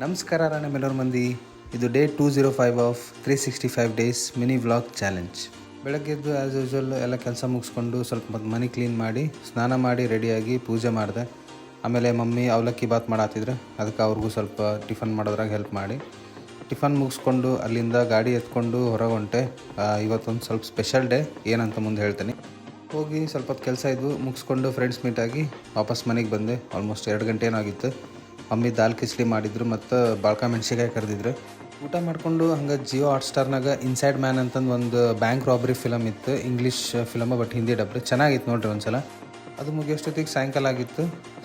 ನಮಸ್ಕಾರ ರಾಣೆಮೆಲ್ಲೂರು ಮಂದಿ. ಇದು day 205 of 365 days mini vlog challenge. ಬೆಳಗ್ಗೆದ್ದು ಆ್ಯಸ್ ಯೂಶ್ವಲ್ ಎಲ್ಲ ಕೆಲಸ ಮುಗಿಸ್ಕೊಂಡು ಸ್ವಲ್ಪ ಮನೆ ಕ್ಲೀನ್ ಮಾಡಿ ಸ್ನಾನ ಮಾಡಿ ರೆಡಿಯಾಗಿ ಪೂಜೆ ಮಾಡಿದೆ. ಆಮೇಲೆ ಮಮ್ಮಿ ಅವಲಕ್ಕಿ ಬಾತ್ ಮಾಡತ್ತಿದ್ರು, ಅದಕ್ಕೆ ಅವ್ರಿಗೂ ಸ್ವಲ್ಪ ಟಿಫನ್ ಮಾಡೋದ್ರಾಗ ಹೆಲ್ಪ್ ಮಾಡಿ ಟಿಫನ್ ಮುಗಿಸ್ಕೊಂಡು ಅಲ್ಲಿಂದ ಗಾಡಿ ಎತ್ಕೊಂಡು ಹೊರಗೆ ಹೊಂಟೆ. ಇವತ್ತೊಂದು ಸ್ವಲ್ಪ ಸ್ಪೆಷಲ್ ಡೇ, ಏನಂತ ಮುಂದೆ ಹೇಳ್ತೀನಿ. ಹೋಗಿ ಸ್ವಲ್ಪ ಹೊತ್ತು ಕೆಲಸ ಇದ್ವು, ಮುಗಿಸ್ಕೊಂಡು ಫ್ರೆಂಡ್ಸ್ ಮೀಟಾಗಿ ವಾಪಸ್ ಮನೆಗೆ ಬಂದೆ. ಆಲ್ಮೋಸ್ಟ್ 2 ಗಂಟೆ ಏನೋ ಆಗಿತ್ತು. ಮಮ್ಮಿ ದಾಲ್ ಕಿಚ್ಡಿ ಮಾಡಿದ್ರು ಮತ್ತು ಬಾಳ್ಕ ಮೆಣಸಿಕಾಯಿ ಕರೆದಿದ್ರು. ಊಟ ಮಾಡಿಕೊಂಡು ಹಂಗೆ ಜಿಯೋ ಹಾಟ್ಸ್ಟಾರ್ನಾಗ ಇನ್ಸೈಡ್ ಮ್ಯಾನ್ ಅಂತಂದು ಒಂದು ಬ್ಯಾಂಕ್ ರಾಬರಿ ಫಿಲಮ್ ಇತ್ತು. ಇಂಗ್ಲೀಷ್ ಫಿಲಮ್, ಬಟ್ ಹಿಂದಿ ಡಬ್ರಿ ಚೆನ್ನಾಗಿತ್ತು ನೋಡ್ರಿ ಒಂದ್ಸಲ. ಅದು ಮುಗಿಯೋಷ್ಟೊತ್ತಿಗೆ ಸಾಯಂಕಾಲ ಆಗಿತ್ತು.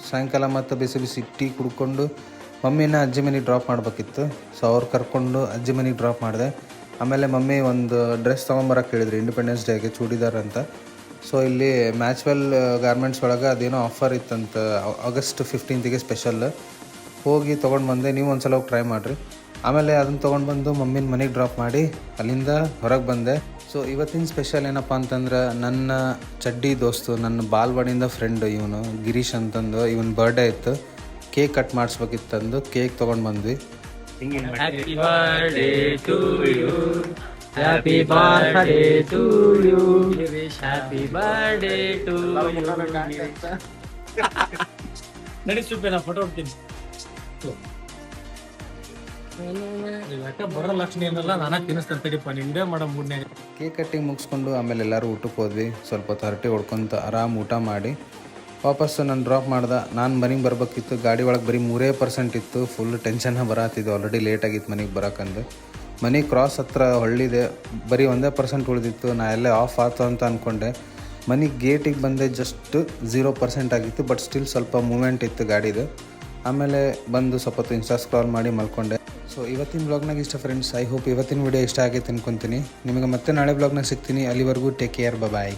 ಸಾಯಂಕಾಲ ಮತ್ತು ಬಿಸಿ ಬಿಸಿ ಟೀ ಕುಡ್ಕೊಂಡು ಮಮ್ಮಿನ ಅಜ್ಜಿ ಮನೆಗೆ ಡ್ರಾಪ್ ಮಾಡಬೇಕಿತ್ತು. ಸೊ ಅವ್ರು ಕರ್ಕೊಂಡು ಅಜ್ಜಿ ಮನೆಗೆ ಡ್ರಾಪ್ ಮಾಡಿದೆ. ಆಮೇಲೆ ಮಮ್ಮಿ ಒಂದು ಡ್ರೆಸ್ ತೊಗೊಂಬರಕ್ಕೆ ಹೇಳಿದ್ರು ಇಂಡಿಪೆಂಡೆನ್ಸ್ ಡೇಗೆ, ಚೂಡಿದಾರ್ ಅಂತ. ಸೊ ಇಲ್ಲಿ ಮ್ಯಾಚ್ವೆಲ್ ಗಾರ್ಮೆಂಟ್ಸ್ ಒಳಗೆ ಅದೇನೋ ಆಫರ್ ಇತ್ತಂತ, ಆಗಸ್ಟ್ 15ಗೆ ಸ್ಪೆಷಲ್. ಹೋಗಿ ತೊಗೊಂಡು ಬಂದೆ. ನೀವು ಒಂದು ಸಲ ಹೋಗಿ ಟ್ರೈ ಮಾಡಿರಿ. ಆಮೇಲೆ ಅದನ್ನು ತೊಗೊಂಡು ಬಂದು ಮಮ್ಮಿನ ಮನೆಗೆ ಡ್ರಾಪ್ ಮಾಡಿ ಅಲ್ಲಿಂದ ಹೊರಗೆ ಬಂದೆ. ಸೊ ಇವತ್ತಿನ ಸ್ಪೆಷಲ್ ಏನಪ್ಪ ಅಂತಂದ್ರೆ, ನನ್ನ ಚಡ್ಡಿ ದೋಸ್ತು, ನನ್ನ ಬಾಲ್ವಾಡಿಯಿಂದ ಫ್ರೆಂಡ್ ಇವನು ಗಿರೀಶ್ ಅಂತಂದು, ಇವನ್ ಬರ್ಡೇ ಇತ್ತು. ಕೇಕ್ ಕಟ್ ಮಾಡಿಸ್ಬೇಕಿತ್ತಂದು ಕೇಕ್ ತೊಗೊಂಡು ಬಂದ್ವಿ. Happy birthday to you. Happy birthday to you. Happy birthday to you. ನಡಿ ಸುಬ್ಬೆ, ನಾ ಫೋಟೋ ಹೊಡ್ತೀನಿ. ಬರೋ ಲಕ್ಷಣ ಏನಲ್ಲ, ನಾನಾ ತಿನ್ನಿಸ್ತೇನೆ ತಡಿಪ್ಪ, ನಿಂದೇ ಮಾಡೋ ಮೂರನೇ. ಕೇಕ್ ಕಟ್ಟಿಂಗ್ ಮುಗಿಸ್ಕೊಂಡು ಆಮೇಲೆ ಎಲ್ಲರೂ ಊಟಕ್ಕೆ ಹೋದ್ವಿ. ಸ್ವಲ್ಪ ಹೊತ್ತು ಹರಟೆ ಹೊಡ್ಕೊತ ಆರಾಮ್ ಊಟ ಮಾಡಿ ವಾಪಸ್ಸು ನಾನು ಡ್ರಾಪ್ ಮಾಡ್ದೆ. ನಾನು ಮನೆಗೆ ಬರ್ಬೇಕಿತ್ತು. ಗಾಡಿ ಒಳಗೆ ಬರೀ 3% ಇತ್ತು. ಫುಲ್ ಟೆನ್ಷನ್ನ ಬರತ್ತಿದ್ದು, ಆಲ್ರೆಡಿ ಲೇಟಾಗಿತ್ತು ಮನೆಗೆ ಬರೋಕಂದು. ಮನೆ ಕ್ರಾಸ್ ಹತ್ರ ಹೊಳ್ಳಿದೆ, ಬರೀ 1% ಉಳಿದಿತ್ತು. ನಾ ಎಲ್ಲೇ ಆಫ್ ಆಯ್ತು ಅಂತ ಅಂದ್ಕೊಂಡೆ. ಮನೆಗೆ ಗೇಟಿಗೆ ಬಂದೆ, ಜಸ್ಟ್ 0% ಆಗಿತ್ತು. ಬಟ್ ಸ್ಟಿಲ್ ಸ್ವಲ್ಪ ಮೂಮೆಂಟ್ ಇತ್ತು ಗಾಡಿದು. ಆಮೇಲೆ ಬಂದು ಸ್ವಲ್ಪ ಹೊತ್ತು ಇನ್ಸ್ಟಾ ಸ್ಕ್ರಾಲ್ ಮಾಡಿ ಮಲ್ಕೊಂಡೆ. ಸೊ ಇವತ್ತಿನ ವ್ಲಾಗ್ನಾಗ ಇಷ್ಟ ಫ್ರೆಂಡ್ಸ್. ಐ ಹೋಪ್ ಇವತ್ತಿನ ವಿಡಿಯೋ ಇಷ್ಟ ಆಗೈತೆ ಅನ್ಕೊತೀನಿ. ನಿಮಗೆ ಮತ್ತೆ ನಾಳೆ ವ್ಲಾಗ್ನಾಗ ಸಿಗ್ತೀನಿ. ಅಲ್ಲಿವರೆಗೂ ಟೇಕ್ ಕೇರ್, ಬಾಯ್.